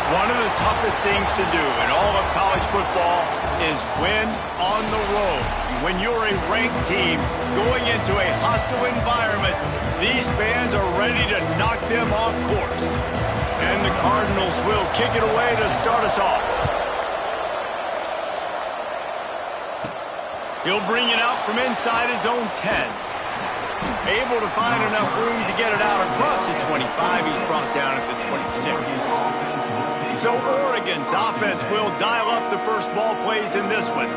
One of the toughest things to do in all of college football is win on the road. When you're a ranked team going into a hostile environment, these fans are ready to knock them off course. And the Cardinals will kick it away to start us off. He'll bring it out from inside his own 10. Able to find enough room to get it out across the 25. He's brought down at the 26. So Oregon's offense will dial up the first ball plays in this one.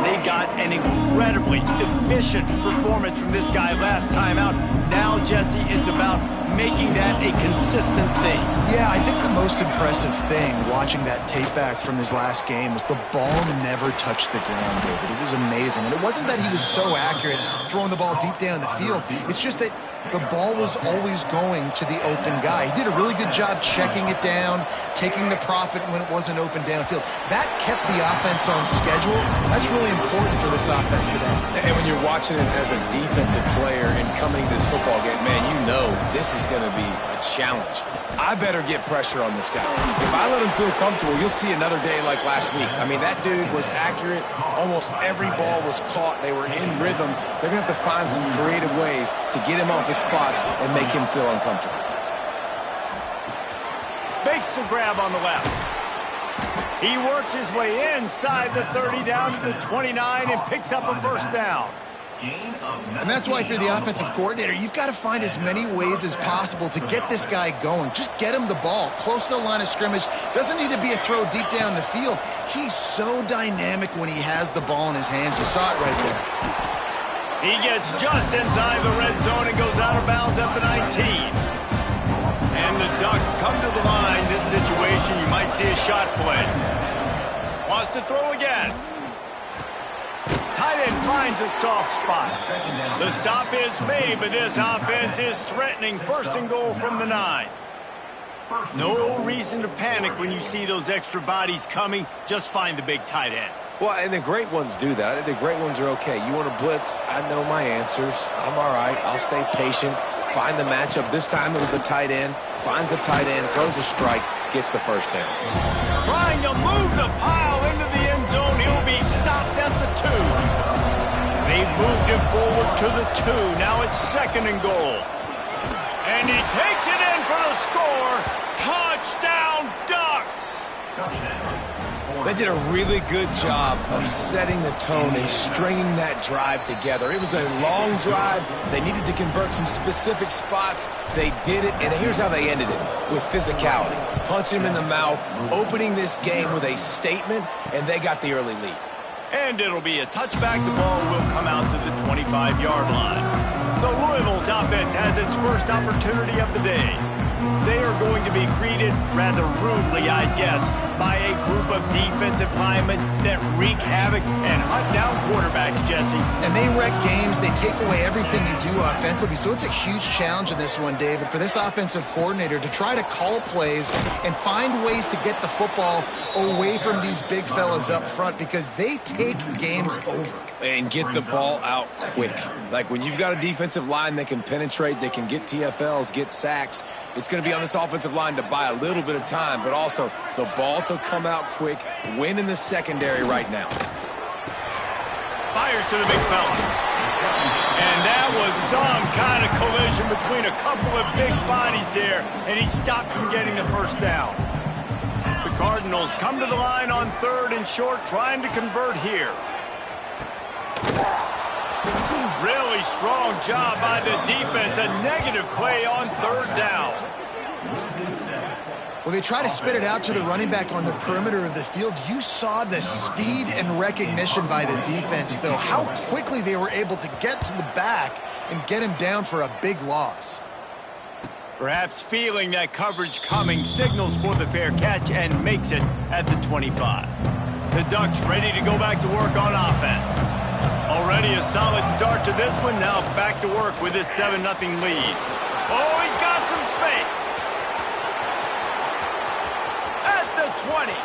They got an incredibly efficient performance from this guy last time out. Now, Jesse, it's about making that a consistent thing. Yeah, I think the most impressive thing watching that tape back from his last game was the ball never touched the ground, David. It was amazing. And it wasn't that he was so accurate throwing the ball deep down the field. It's just that the ball was always going to the open guy. He did a really good job checking it down, taking the profit when it wasn't open downfield. That kept the offense on schedule. That's really important for this offense today. And when you're watching it as a defensive player and coming to this football game, man, you know this is going to be a challenge. I better get pressure on this guy. If I let him feel comfortable, you'll see another day like last week. I mean, that dude was accurate. Almost every ball was caught. They were in rhythm. They're going to have to find some creative ways to get him off his spots and make him feel uncomfortable. Makes the grab on the left. He works his way inside the 30 down to the 29 and picks up a first down. And that's why if you're the offensive coordinator, you've got to find as many ways as possible to get this guy going. Just get him the ball close to the line of scrimmage. Doesn't need to be a throw deep down the field. He's so dynamic when he has the ball in his hands. You saw it right there. He gets just inside the red zone and goes out of bounds at the 19. And the Ducks come to the line. This situation, you might see a shot play. Wants to throw again. Tight end finds a soft spot. The stop is made, but this offense is threatening. First and goal from the 9. No reason to panic when you see those extra bodies coming. Just find the big tight end. Well, and the great ones do that. I think the great ones are okay. You want to blitz? I know my answers. I'm all right. I'll stay patient. Find the matchup. This time it was the tight end. Finds the tight end, throws a strike, gets the first down. Trying to move the pile into the end zone. He'll be stopped at the 2. They've moved him forward to the 2. Now it's second and goal. And he takes it in for the score. Touchdown, Ducks! They did a really good job of setting the tone and stringing that drive together. It was a long drive. They needed to convert some specific spots. They did it, and here's how they ended it, with physicality. Punch him in the mouth, opening this game with a statement, and they got the early lead. And it'll be a touchback. The ball will come out to the 25-yard line. So Louisville's offense has its first opportunity of the day. They are going to be greeted rather rudely, I guess, by a group of defensive linemen that wreak havoc and hunt down quarterbacks, Jesse. And they wreck games. They take away everything you do offensively. So it's a huge challenge in this one, David, for this offensive coordinator to try to call plays and find ways to get the football away from these big fellas up front because they take games over. And get the ball out quick. Like when you've got a defensive line that can penetrate, that can get TFLs, get sacks, it's going to be on this offensive line to buy a little bit of time, but also the ball to come out quick, win in the secondary right now. Fires to the big fella. And that was some kind of collision between a couple of big bodies there, and he stopped from getting the first down. The Cardinals come to the line on third and short, trying to convert here. Really strong job by the defense. A negative play on third down. Well, they try to spit it out to the running back on the perimeter of the field. You saw the speed and recognition by the defense, though, how quickly they were able to get to the back and get him down for a big loss. Perhaps feeling that coverage coming, signals for the fair catch and makes it at the 25. The Ducks ready to go back to work on offense. Already a solid start to this one. Now back to work with this 7-0 lead. Oh, he's got some space. At the 20.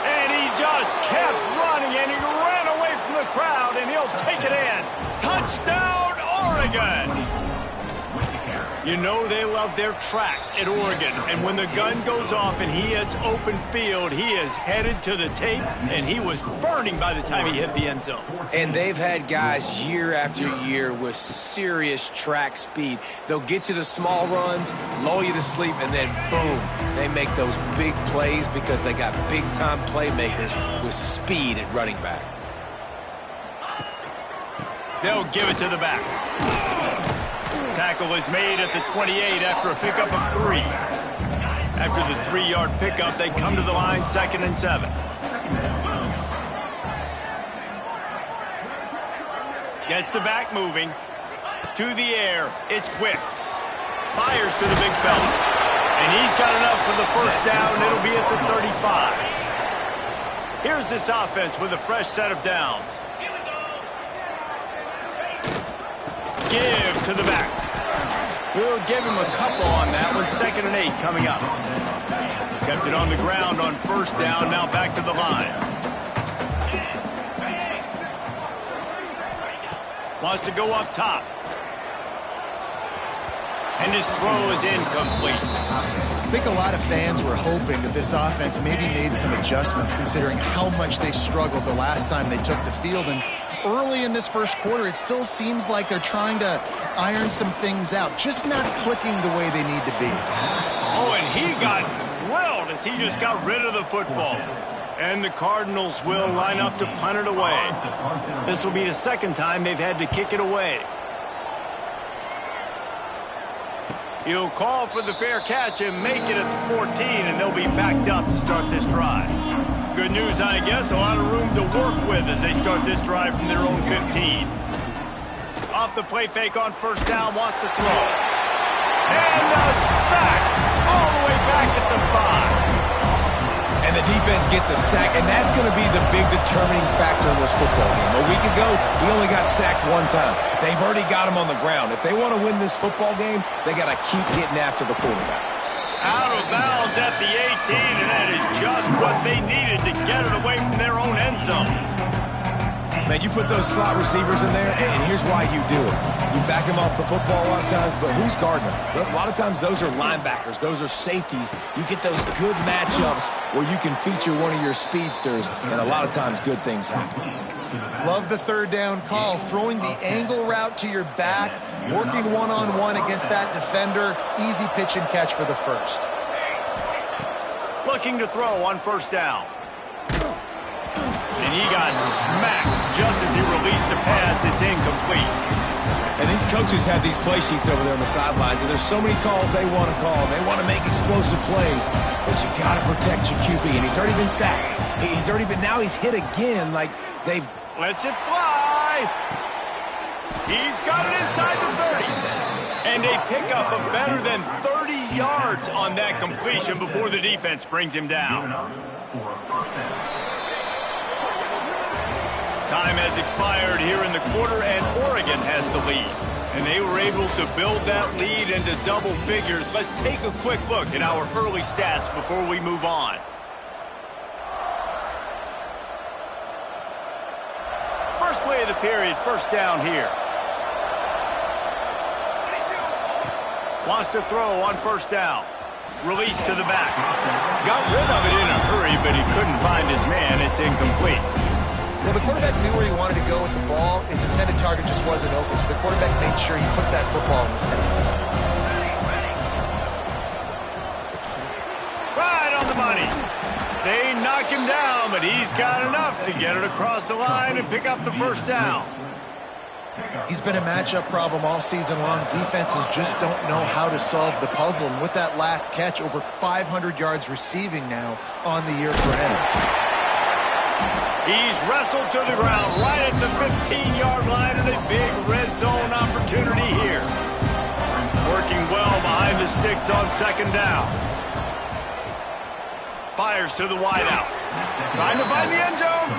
And he just kept running, and he ran away from the crowd, and he'll take it in. Touchdown, Oregon. You know they love their track at Oregon, and when the gun goes off and he hits open field, he is headed to the tape, and he was burning by the time he hit the end zone. And they've had guys year after year with serious track speed. They'll get you the small runs, lull you to sleep, and then boom, they make those big plays because they got big-time playmakers with speed at running back. They'll give it to the back. Tackle is made at the 28 after a pickup of 3. After the 3-yard pickup, they come to the line 2nd and 7. Gets the back moving. To the air, it's Wicks. Fires to the big fella. And he's got enough for the first down. It'll be at the 35. Here's this offense with a fresh set of downs. Give to the back. We'll give him a couple on that one. 2nd and 8 coming up. Kept it on the ground on first down. Now back to the line. Wants to go up top. And his throw is incomplete. I think a lot of fans were hoping that this offense maybe made some adjustments considering how much they struggled the last time they took the field. And early in this first quarter, it still seems like they're trying to iron some things out, just not clicking the way they need to be. Oh, and he got drilled as he just got rid of the football. And the Cardinals will line up to punt it away. This will be the second time they've had to kick it away. He'll call for the fair catch and make it at the 14, and they'll be backed up to start this drive. Good news, I guess. A lot of room to work with as they start this drive from their own 15. Off the play fake on first down, wants to throw. And a sack all the way back at the 5. And the defense gets a sack, and that's going to be the big determining factor in this football game. A week ago, he only got sacked 1 time. They've already got him on the ground. If they want to win this football game, they got to keep getting after the quarterback. Out of bounds at the 18, and that is just what they needed to get it away from their own end zone. Man, you put those slot receivers in there, and here's why you do it. You back them off the football a lot of times, but who's guarding them? A lot of times those are linebackers. Those are safeties. You get those good matchups where you can feature one of your speedsters, and a lot of times good things happen. Love the 3rd down call, throwing the angle route to your back, working one-on-one against that defender. Easy pitch and catch for the first. Looking to throw on first down. And he got smacked just as he released the pass. It's incomplete. And these coaches have these play sheets over there on the sidelines, and there's so many calls they want to call. They want to make explosive plays, but you got to protect your QB, and he's already been sacked. He's already been, now he's hit again like they've... Lets it fly. He's got it inside the 30. And a pickup of better than 30 yards on that completion before the defense brings him down. Time has expired here in the quarter, and Oregon has the lead. And they were able to build that lead into double figures. Let's take a quick look at our early stats before we move on. First play of the period, first down here. Wants to throw on first down. Release to the back. Got rid of it in a hurry, but he couldn't find his man. It's incomplete. Well, the quarterback knew where he wanted to go with the ball. His intended target just wasn't open, so the quarterback made sure he put that football in the stands. Right on the money. They knock him down, but he's got enough to get it across the line and pick up the first down. He's been a matchup problem all season long. Defenses just don't know how to solve the puzzle. And with that last catch, over 500 yards receiving now on the year for him. He's wrestled to the ground right at the 15-yard line, and a big red zone opportunity here. Working well behind the sticks on second down. Fires to the wideout. Trying to find the end zone.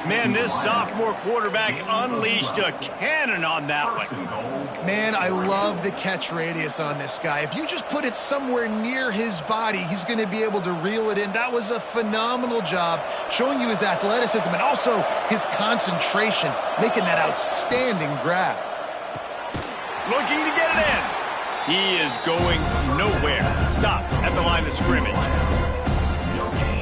Man, this sophomore quarterback unleashed a cannon on that one. Man, I love the catch radius on this guy. If you just put it somewhere near his body, he's going to be able to reel it in. That was a phenomenal job, showing you his athleticism and also his concentration, making that outstanding grab. Looking to get it in. He is going nowhere. Stop at the line of scrimmage.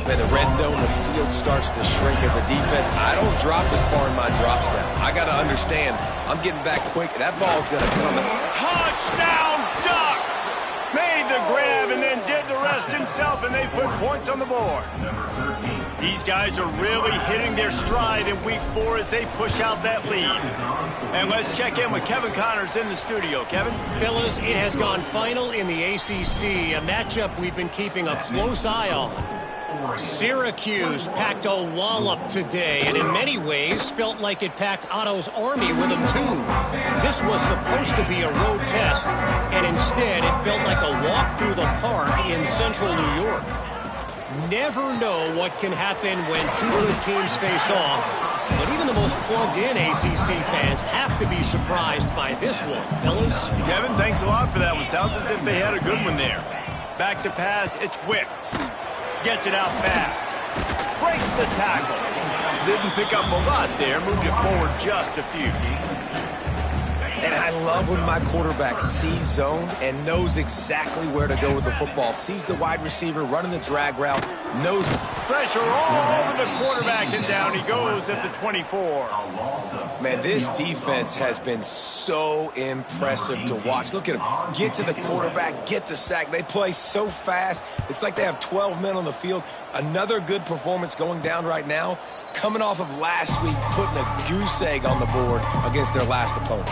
Man, the red zone, the field starts to shrink as a defense. I don't drop as far in my drops now. I got to understand, I'm getting back quick. That ball's going to come. Touchdown, Ducks! Made the grab and then did the rest himself, and they put points on the board. These guys are really hitting their stride in week 4 as they push out that lead. And let's check in with Kevin Connors in the studio. Kevin? Fellas, it has gone final in the ACC, a matchup we've been keeping a close eye on. Syracuse packed a wallop today, and in many ways felt like it packed Otto's Army with them too. This was supposed to be a road test, and instead it felt like a walk through the park in central New York. Never know what can happen when two good teams face off, but even the most plugged-in ACC fans have to be surprised by this one, fellas. Kevin, thanks a lot for that one. Sounds as if they had a good one there. Back to pass, it's Wicks. Gets it out fast. Breaks the tackle. Didn't pick up a lot there. Moved it forward just a few. And I love when my quarterback sees zone and knows exactly where to go with the football. Sees the wide receiver running the drag route, knows. Pressure all over the quarterback, and down he goes at the 24. Man, this defense has been so impressive to watch. Look at them. Get to the quarterback, get the sack. They play so fast. It's like they have 12 men on the field. Another good performance going down right now. Coming off of last week, putting a goose egg on the board against their last opponent.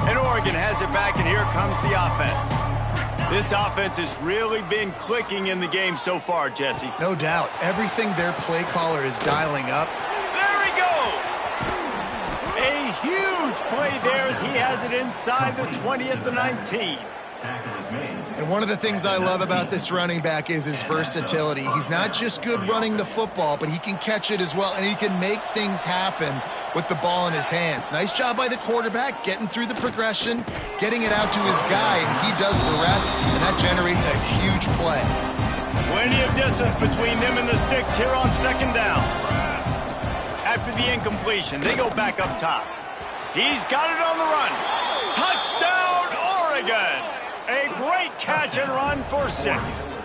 And Oregon has it back, and here comes the offense. This offense has really been clicking in the game so far, Jesse. No doubt. Everything their play caller is dialing up. There he goes! A huge play there as he has it inside the 20 at the 19. And one of the things I love about this running back is his versatility. He's not just good running the football, but he can catch it as well, and he can make things happen with the ball in his hands. Nice job by the quarterback, getting through the progression, getting it out to his guy, and he does the rest, and that generates a huge play. Plenty of distance between them and the sticks here on second down. After the incompletion, they go back up top. He's got it on the run. Touchdown, Oregon! A great catch and run for 6.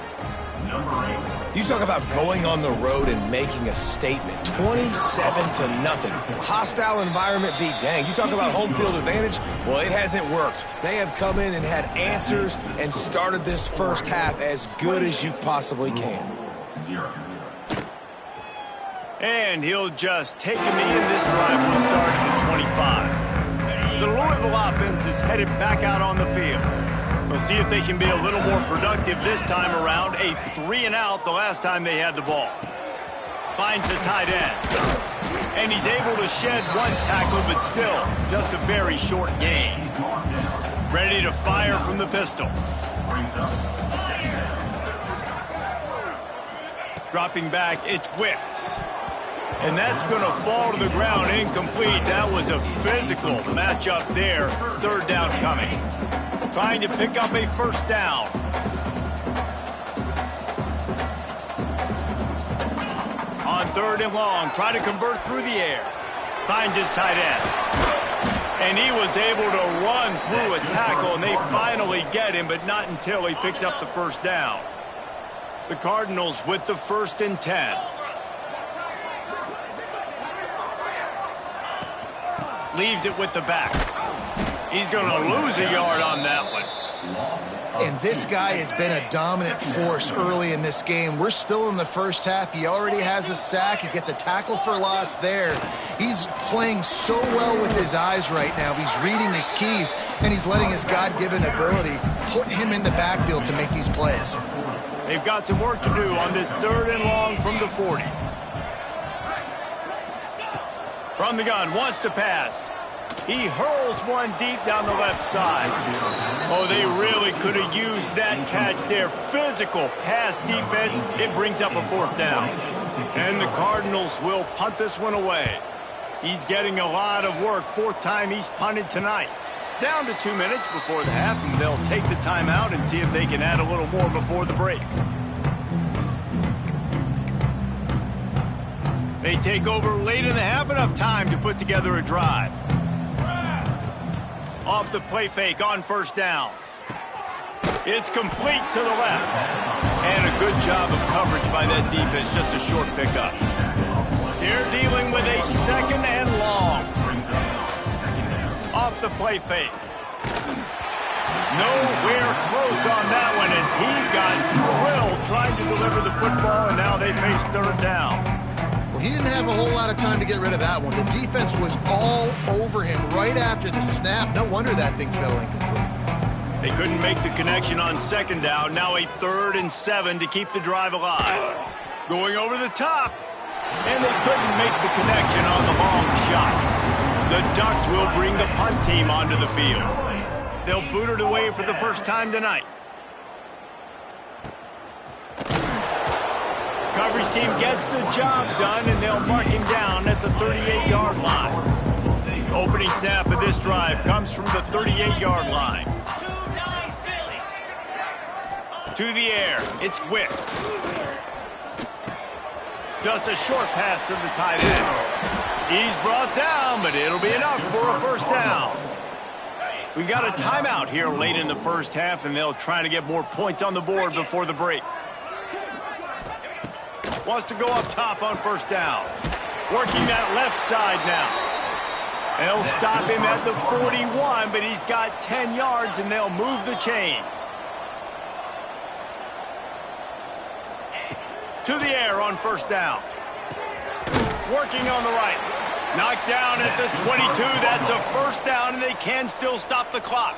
You talk about going on the road and making a statement. 27-0. Hostile environment be danged. You talk about home field advantage. Well, it hasn't worked. They have come in and had answers and started this first half as good as you possibly can. And he'll just take a knee, and this drive will start at the 25. The Louisville offense is headed back out on the field. We'll see if they can be a little more productive this time around. A 3-and-out the last time they had the ball. Finds the tight end. And he's able to shed one tackle, but still just a very short gain. Ready to fire from the pistol. Dropping back, it's Wicks. And that's going to fall to the ground incomplete. That was a physical matchup there. Third down coming. Trying to pick up a first down. On 3rd and long, try to convert through the air. Finds his tight end. And he was able to run through a tackle, and they finally get him, but not until he picks up the first down. The Cardinals with the 1st and 10. Leaves it with the back. He's going to lose a yard on that one. And this guy has been a dominant force early in this game. We're still in the first half. He already has a sack. He gets a tackle for loss there. He's playing so well with his eyes right now. He's reading his keys, and he's letting his God-given ability put him in the backfield to make these plays. They've got some work to do on this 3rd and long from the 40. From the gun, wants to pass. He hurls one deep down the left side. Oh, they really could have used that catch there. Physical pass defense. It brings up a 4th down. And the Cardinals will punt this one away. He's getting a lot of work. 4th time he's punted tonight. Down to 2 minutes before the half, and they'll take the timeout and see if they can add a little more before the break. They take over late in the half, enough time to put together a drive. Off the play fake on 1st down. It's complete to the left. And a good job of coverage by that defense, just a short pickup. They're dealing with a second and long. Off the play fake. Nowhere close on that one as he got drilled trying to deliver the football, and now they face third down. Well, he didn't have a whole lot of time to get rid of that one. The defense was all over him right after the snap. No wonder that thing fell incomplete. They couldn't make the connection on second down. Now a 3rd and 7 to keep the drive alive. Going over the top, and they couldn't make the connection on the long shot. The Ducks will bring the punt team onto the field. They'll boot it away for the first time tonight. Coverage team gets the job done, and they'll mark him down at the 38-yard line. Opening snap of this drive comes from the 38-yard line. To the air, it's Wicks. Just a short pass to the tight end. He's brought down, but it'll be enough for a first down. We got a timeout here late in the first half, and they'll try to get more points on the board before the break. Wants to go up top on first down. Working that left side now. They'll stop him at the 41, but he's got 10 yards, and they'll move the chains. To the air on first down. Working on the right. Knocked down at the 22. That's a first down, and they can still stop the clock.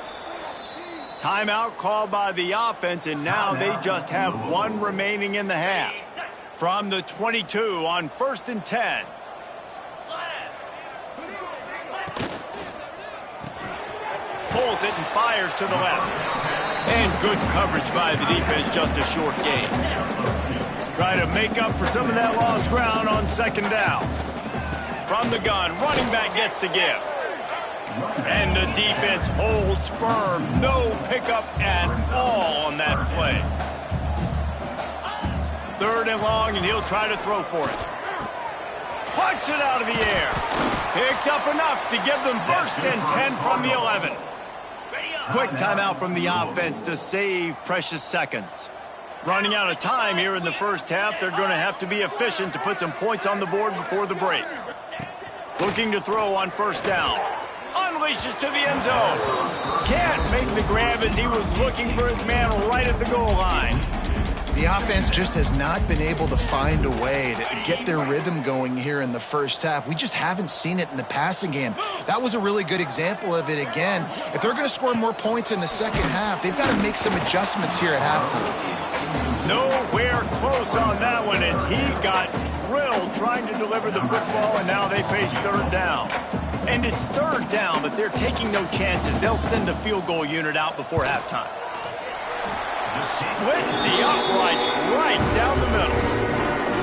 Timeout called by the offense, and now they just have one remaining in the half. From the 22 on 1st and 10. Pulls it and fires to the left. And good coverage by the defense, just a short gain. Try to make up for some of that lost ground on second down. From the gun, running back gets to give. And the defense holds firm. No pickup at all on that play. 3rd and long, and he'll try to throw for it. Punts it out of the air. Picks up enough to give them 1st and 10 from the 11. Quick timeout from the offense to save precious seconds. Running out of time here in the first half. They're going to have to be efficient to put some points on the board before the break. Looking to throw on first down. Unleashes to the end zone. Can't make the grab as he was looking for his man right at the goal line. The offense just has not been able to find a way to get their rhythm going here in the first half. We just haven't seen it in the passing game. That was a really good example of it again. If they're going to score more points in the second half, they've got to make some adjustments here at halftime. Nowhere close on that one as he got drilled trying to deliver the football, and now they face third down. And it's third down, but they're taking no chances. They'll send the field goal unit out before halftime. Splits the uprights right down the middle.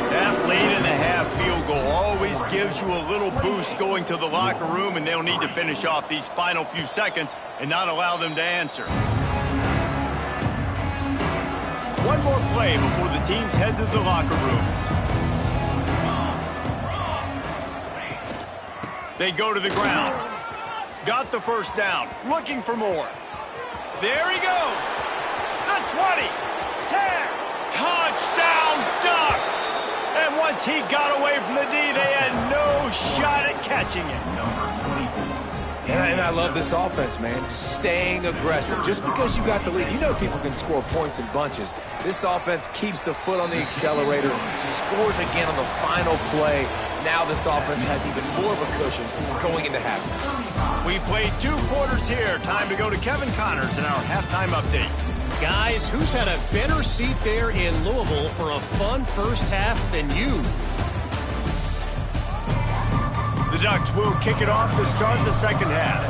That late in the half field goal always gives you a little boost going to the locker room, and they'll need to finish off these final few seconds and not allow them to answer. One more play before the teams head to the locker rooms. They go to the ground. Got the first down. Looking for more. There he goes. The 20. 10. Touchdown Ducks. And once he got away from the D, they had no shot at catching him. And I love this offense, man. Staying aggressive. Just because you got the lead, you know people can score points in bunches. This offense keeps the foot on the accelerator, scores again on the final play. Now this offense has even more of a cushion going into halftime. We played 2 quarters here. Time to go to Kevin Connors in our halftime update. Guys, who's had a better seat there in Louisville for a fun first half than you? The Ducks will kick it off to start the second half.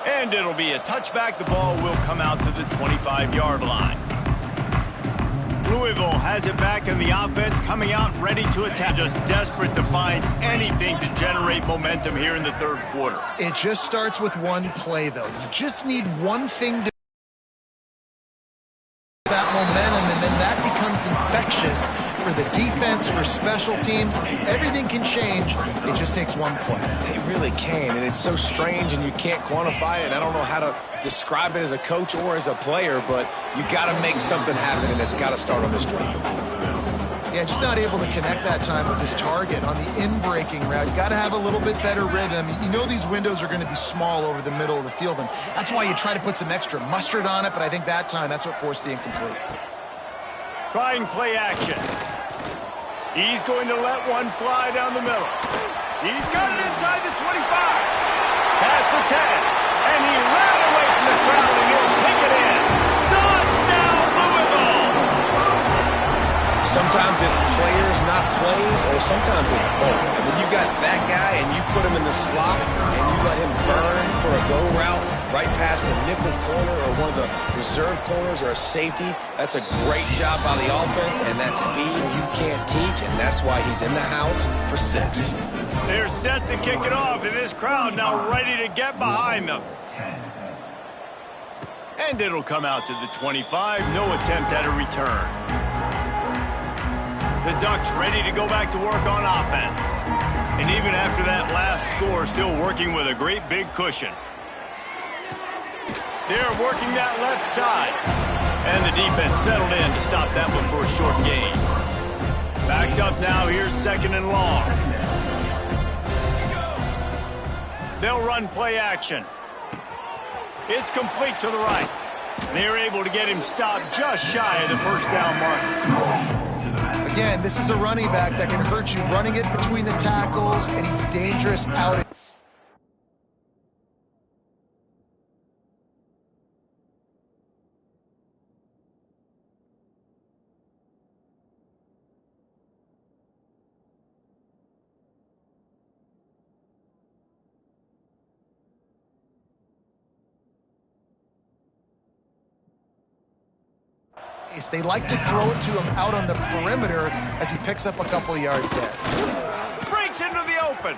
And it'll be a touchback. The ball will come out to the 25-yard line. Louisville has it back, and the offense coming out ready to attack. Just desperate to find anything to generate momentum here in the third quarter. It just starts with one play, though. You just need one thing to that momentum, and then that becomes infectious for the defense, for special teams. Everything can change. It just takes one play. It really can, and it's so strange, and you can't quantify it. I don't know how to describe it as a coach or as a player, but you got to make something happen, and it's got to start on this drive. Yeah, just not able to connect that time with his target on the in-breaking route. You got to have a little bit better rhythm. You know these windows are going to be small over the middle of the field, and that's why you try to put some extra mustard on it, but I think that time, that's what forced the incomplete. Trying play action. He's going to let one fly down the middle. He's got it inside the 25. Past the 10. And he ran away from the crowd, and he'll take it in. Touchdown, Louisville! Sometimes it's players, not plays, or sometimes it's both. And when you got that guy and you put him in the slot and you let him burn for a go route right past a nickel corner or one of the reserve corners or a safety, that's a great job by the offense, and that speed you can't teach, and that's why he's in the house for 6. They're set to kick it off, and this crowd now ready to get behind them. And it'll come out to the 25. No attempt at a return. The Ducks ready to go back to work on offense. And even after that last score, still working with a great big cushion. They're working that left side. And the defense settled in to stop that one for a short gain. Backed up now, here's 2nd and long. They'll run play action. It's complete to the right. They're able to get him stopped just shy of the first down mark. Again, this is a running back that can hurt you running it between the tackles, and he's dangerous out. They like to throw it to him out on the perimeter as he picks up a couple yards there. Breaks into the open.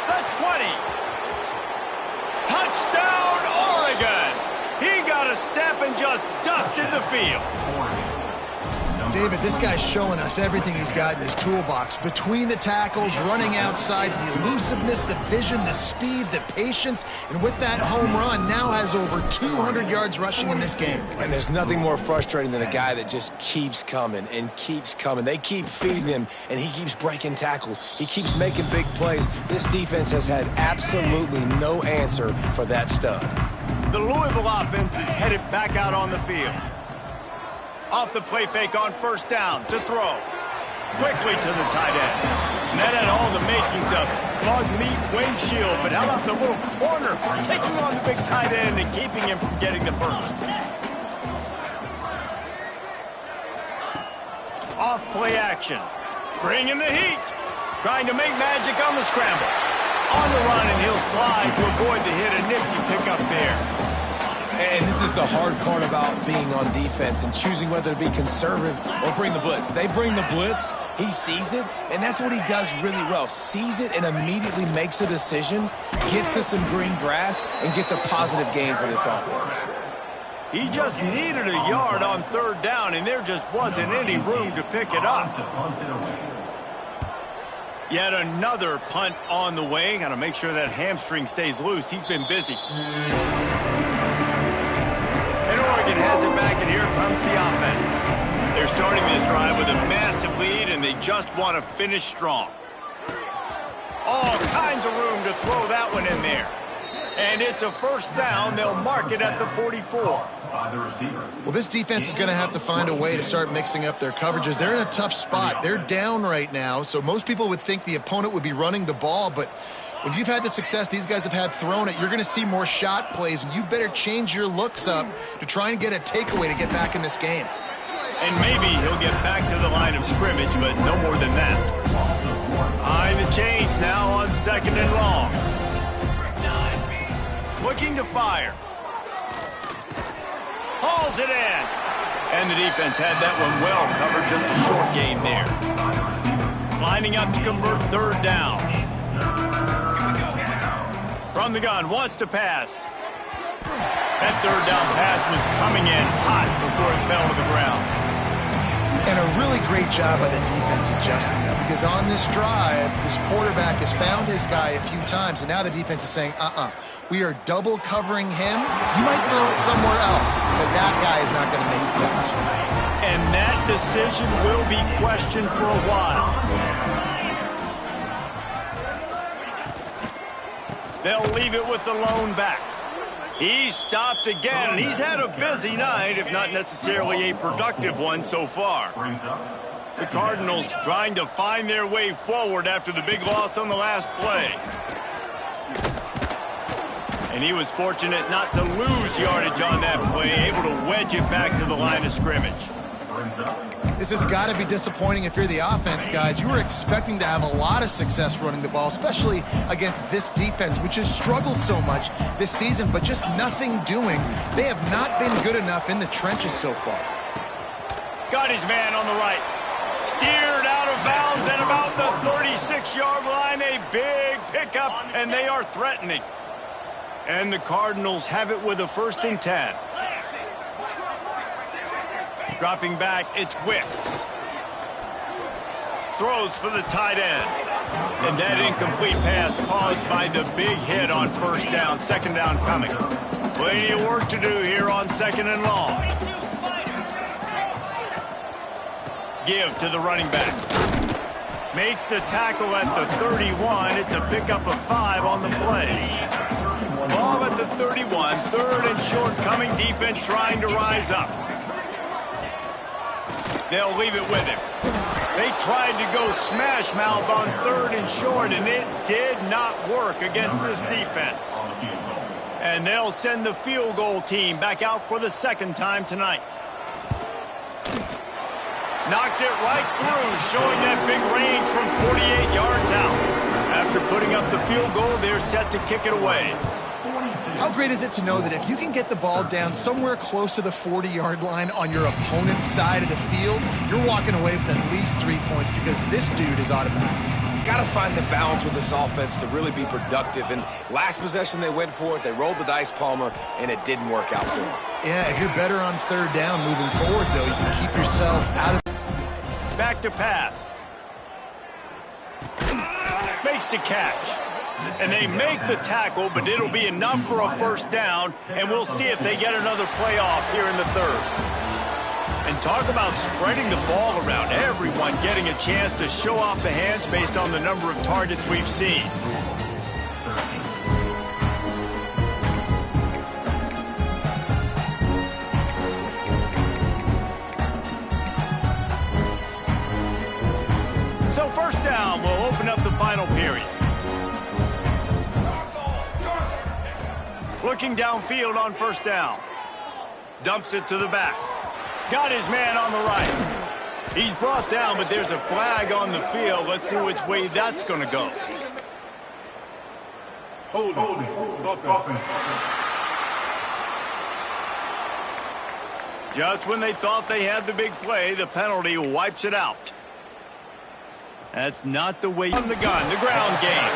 The 20. Touchdown, Oregon. He got a step and just dusted the field. David, this guy's showing us everything he's got in his toolbox. Between the tackles, running outside, the elusiveness, the vision, the speed, the patience, and with that home run, now has over 200 yards rushing in this game. And there's nothing more frustrating than a guy that just keeps coming and keeps coming. They keep feeding him, and he keeps breaking tackles. He keeps making big plays. This defense has had absolutely no answer for that stud. The Louisville offense is headed back out on the field. Off the play fake on 1st down to throw. Quickly to the tight end. And that had all the makings of bug meat windshield. But how about the little corner taking on the big tight end and keeping him from getting the first? Off play action. Bringing the heat. Trying to make magic on the scramble. On the run, and he'll slide to avoid the hit. A nifty pickup there. And this is the hard part about being on defense and choosing whether to be conservative or bring the blitz. They bring the blitz, he sees it, and that's what he does really well. Sees it and immediately makes a decision, gets to some green grass, and gets a positive gain for this offense. He just needed a yard on 3rd down, and there just wasn't any room to pick it up. Yet another punt on the way. Got to make sure that hamstring stays loose. He's been busy. And Oregon has it back, and here comes the offense. They're starting this drive with a massive lead, and they just want to finish strong. All kinds of room to throw that one in there. And it's a 1st down. They'll mark it at the 44. Well, this defense is going to have to find a way to start mixing up their coverages. They're in a tough spot. They're down right now, so most people would think the opponent would be running the ball, but when you've had the success these guys have had throwing it, you're going to see more shot plays, and you better change your looks up to try and get a takeaway to get back in this game. And maybe he'll get back to the line of scrimmage, but no more than that. Behind the chains now on 2nd and long. Looking to fire. Hauls it in. And the defense had that one well covered, just a short gain there. Lining up to convert 3rd down. From the gun, wants to pass. That 3rd down pass was coming in hot before it fell to the ground. And a really great job by the defense adjusting that, because on this drive, this quarterback has found his guy a few times, and now the defense is saying, we are double covering him. You might throw it somewhere else, but that guy is not going to make the catch. And that decision will be questioned for a while. They'll leave it with the lone back. He's stopped again, and he's had a busy night, if not necessarily a productive one so far. The Cardinals trying to find their way forward after the big loss on the last play. And he was fortunate not to lose yardage on that play, able to wedge it back to the line of scrimmage. This has got to be disappointing if you're the offense, guys. You were expecting to have a lot of success running the ball, especially against this defense, which has struggled so much this season, but just nothing doing. They have not been good enough in the trenches so far. Got his man on the right. Steered out of bounds at about the 36-yard line. A big pickup, and they are threatening. And the Cardinals have it with a 1st and 10. Dropping back, it's Wicks. Throws for the tight end. And that incomplete pass caused by the big hit on 1st down, 2nd down coming. Plenty of work to do here on 2nd and long. Give to the running back. Makes the tackle at the 31. It's a pickup of 5 on the play. Ball at the 31. 3rd and short coming. Defense trying to rise up. They'll leave it with him. They tried to go smash mouth on 3rd and short, and it did not work against this defense. And they'll send the field goal team back out for the 2nd time tonight. Knocked it right through, showing that big range from 48 yards out. After putting up the field goal, they're set to kick it away. How great is it to know that if you can get the ball down somewhere close to the 40-yard line on your opponent's side of the field, you're walking away with at least 3 points, because this dude is automatic. Got to find the balance with this offense to really be productive. And last possession they went for it, they rolled the dice, Palmer, and it didn't work out for them. Yeah, if you're better on 3rd down moving forward, though, you can keep yourself out of... Back to pass. Makes the catch. And they make the tackle, but it'll be enough for a 1st down, and we'll see if they get another playoff here in the 3rd. And talk about spreading the ball around. Everyone getting a chance to show off the hands based on the number of targets we've seen. So 1st down will open up the final period. Looking downfield on 1st down. Dumps it to the back. Got his man on the right. He's brought down, but there's a flag on the field. Let's see which way that's going to go. Hold it. Just when they thought they had the big play, the penalty wipes it out. That's not the way on the gun, the ground game.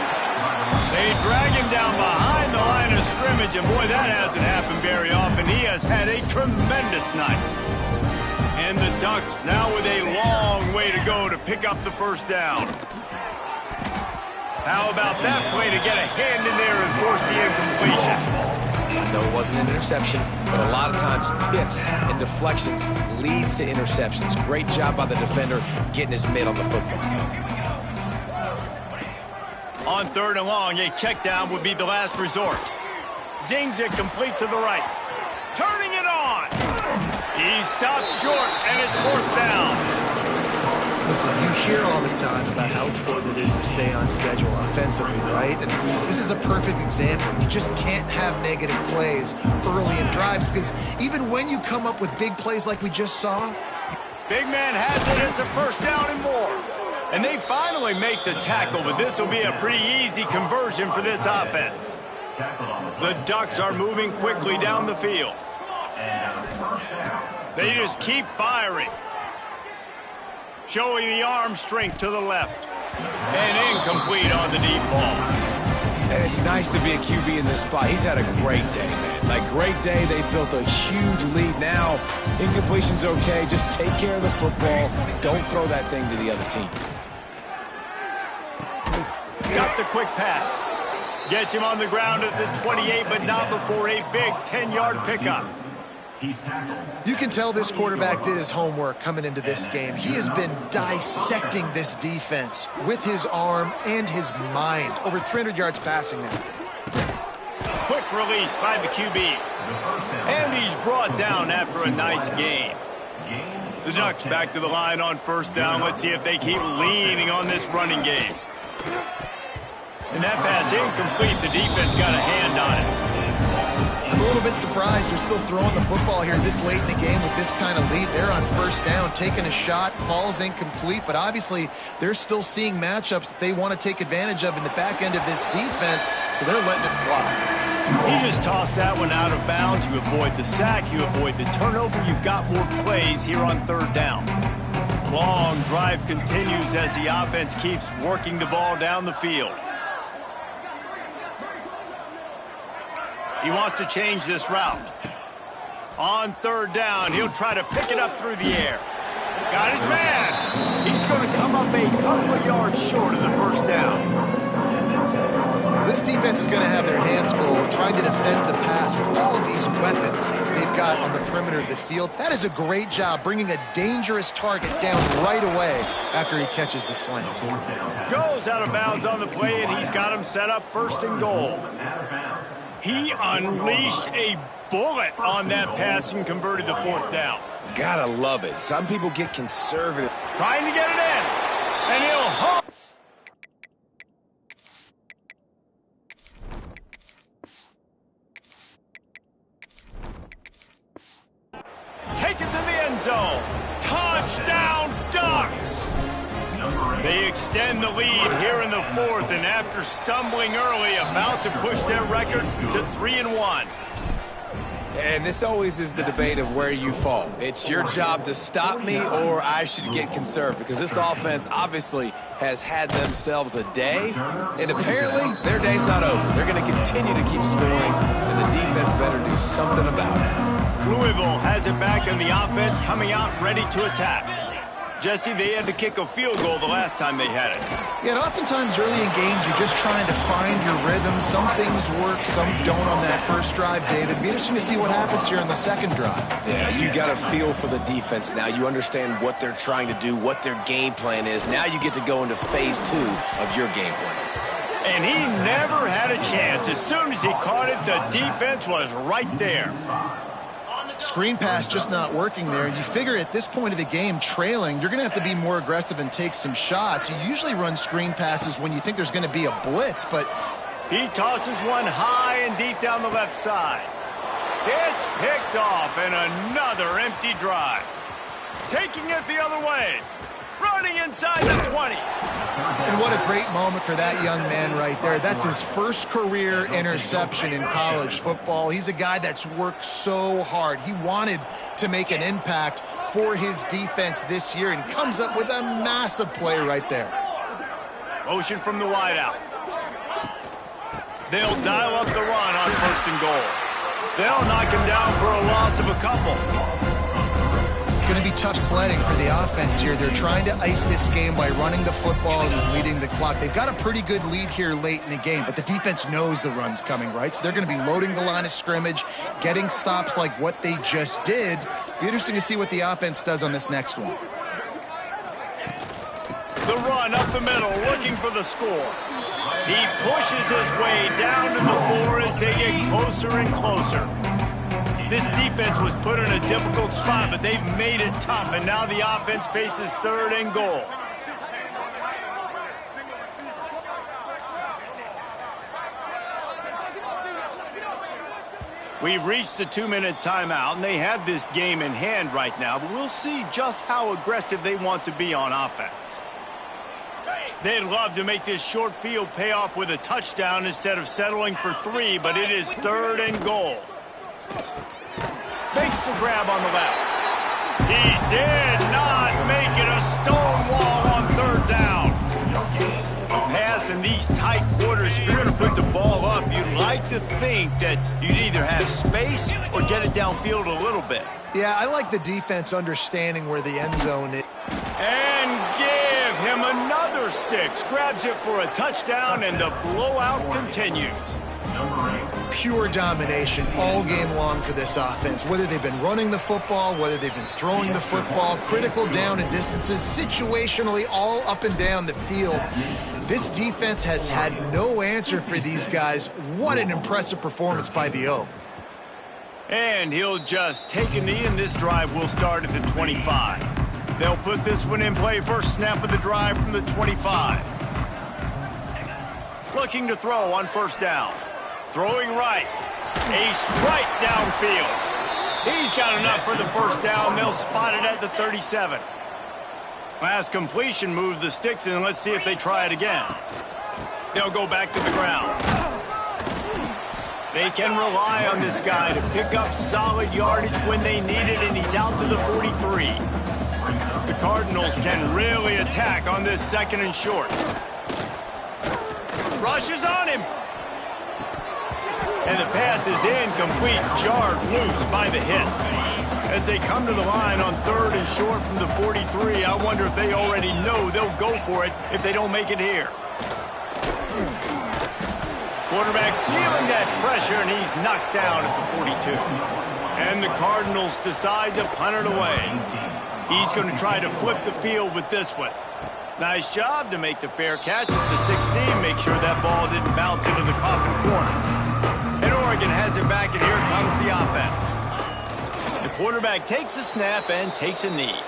They drag him down behind the line of scrimmage, and boy, that hasn't happened very often. He has had a tremendous night. And the Ducks now with a long way to go to pick up the 1st down. How about that play to get a hand in there and force the incompletion? I know it wasn't an interception, but a lot of times tips and deflections leads to interceptions. Great job by the defender getting his mitt on the football. On 3rd and long, a check down would be the last resort. Zings it complete to the right. Turning it on. He stopped short, and it's 4th down. Listen, you hear all the time about how important it is to stay on schedule offensively, right? And this is a perfect example. You just can't have negative plays early in drives, because even when you come up with big plays like we just saw... Big man has it. It's a 1st down and more. And they finally make the tackle, but this will be a pretty easy conversion for this offense. The Ducks are moving quickly down the field. They just keep firing. Showing the arm strength to the left. And incomplete on the deep ball. And it's nice to be a QB in this spot. He's had a great day, man. Like, great day. They built a huge lead. Now, incompletion's okay. Just take care of the football. Don't throw that thing to the other team. Got the quick pass. Gets him on the ground at the 28, but not before a big 10-yard pickup. You can tell this quarterback did his homework coming into this game. He has been dissecting this defense with his arm and his mind. Over 300 yards passing now. Quick release by the QB. And he's brought down after a nice gain. The Ducks back to the line on first down. Let's see if they keep leaning on this running game. And that pass incomplete. The defense got a hand on it. I'm a little bit surprised they're still throwing the football here this late in the game with this kind of lead. They're on first down, taking a shot, falls incomplete, but obviously they're still seeing matchups that they want to take advantage of in the back end of this defense, so they're letting it fly. He just tossed that one out of bounds. You avoid the sack, you avoid the turnover. You've got more plays here on third down. Long drive continues as the offense keeps working the ball down the field. He wants to change this route. On third down, he'll try to pick it up through the air. Got his man. He's going to come up a couple of yards short of the first down. This defense is going to have their hands full trying to defend the pass with all of these weapons they've got on the perimeter of the field. That is a great job bringing a dangerous target down right away after he catches the sling. Goes out of bounds on the play, and he's got him set up first and goal. He unleashed a bullet on that pass and converted the fourth down. Gotta love it. Some people get conservative. Trying to get it in. And he'll hook. Take it to the end zone. Touchdown, Ducks! They extend the lead here in the fourth, and after stumbling early, about to push their record to 3-1. And this always is the debate of where you fall. It's your job to stop me, or I should get conservative, because this offense obviously has had themselves a day, and apparently their day's not over. They're going to continue to keep scoring, and the defense better do something about it. Louisville has it back, and the offense coming out ready to attack. Jesse, they had to kick a field goal the last time they had it. Yeah, and oftentimes early in games, you're just trying to find your rhythm. Some things work, some don't on that first drive, David. Be interesting to see what happens here in the second drive. Yeah, you got a feel for the defense now. You understand what they're trying to do, what their game plan is. Now you get to go into phase 2 of your game plan. And he never had a chance. As soon as he caught it, the defense was right there. Screen pass just not working there. And you figure at this point of the game, trailing, you're going to have to be more aggressive and take some shots. You usually run screen passes when you think there's going to be a blitz, but he tosses one high and deep down the left side. It's picked off, and another empty drive. Taking it the other way. Running inside the 20. And what a great moment for that young man right there. That's his first career interception in college football. He's a guy that's worked so hard. He wanted to make an impact for his defense this year and comes up with a massive play right there. Motion from the wideout. They'll dial up the run on first and goal. They'll knock him down for a loss of a couple. It's going to be tough sledding for the offense here. They're trying to ice this game by running the football and leading the clock. They've got a pretty good lead here late in the game, but the defense knows the run's coming, right? So they're going to be loading the line of scrimmage, getting stops like what they just did. Be interesting to see what the offense does on this next one. The run up the middle, looking for the score. He pushes his way down to the 4 as they get closer and closer. This defense was put in a difficult spot, but they've made it tough, and now the offense faces third and goal. We've reached the 2-minute timeout, and they have this game in hand right now, but we'll see just how aggressive they want to be on offense. They'd love to make this short field pay off with a touchdown instead of settling for 3, but it is third and goal. Makes the grab on the left. He did not make it. A stone wall on third down. A pass in these tight quarters, if you're going to put the ball to think that you'd either have space or get it downfield a little bit. Yeah, I like the defense understanding where the end zone is. And give him another 6. Grabs it for a touchdown, and the blowout continues. Pure domination all game long for this offense. Whether they've been running the football, whether they've been throwing the football, critical down and distances, situationally all up and down the field. This defense has had no answer for these guys. What an impressive performance by the O. And he'll just take a knee, and this drive will start at the 25. They'll put this one in play first snap of the drive from the 25. Looking to throw on first down. Throwing right. A strike downfield. He's got enough for the first down. They'll spot it at the 37. Last completion moves the sticks in. Let's see if they try it again. They'll go back to the ground. They can rely on this guy to pick up solid yardage when they need it, and he's out to the 43. The Cardinals can really attack on this 2nd and short. Rushes on him. And the pass is incomplete, jarred loose by the hit. As they come to the line on 3rd and short from the 43, I wonder if they already know they'll go for it if they don't make it here. Quarterback feeling that pressure, and he's knocked down at the 42. And the Cardinals decide to punt it away. He's going to try to flip the field with this one. Nice job to make the fair catch at the 16. Make sure that ball didn't bounce into the coffin corner. And Oregon has it back, and here comes the offense. The quarterback takes a snap and takes a knee.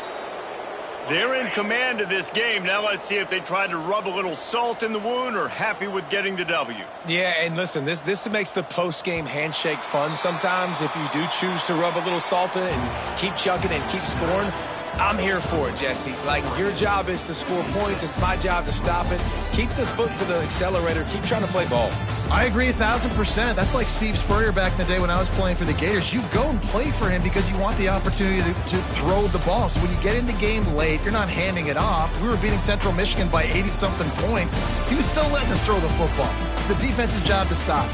They're in command of this game. Now let's see if they try to rub a little salt in the wound or happy with getting the W. Yeah, and listen, this makes the post-game handshake fun sometimes. If you do choose to rub a little salt in it and keep chugging and keep scoring, I'm here for it, Jesse. Like, your job is to score points. It's my job to stop it. Keep the foot to the accelerator. Keep trying to play ball. I agree 1,000%. That's like Steve Spurrier back in the day when I was playing for the Gators. You go and play for him because you want the opportunity to throw the ball. So when you get in the game late, you're not handing it off. We were beating Central Michigan by 80-something points. He was still letting us throw the football. It's the defense's job to stop.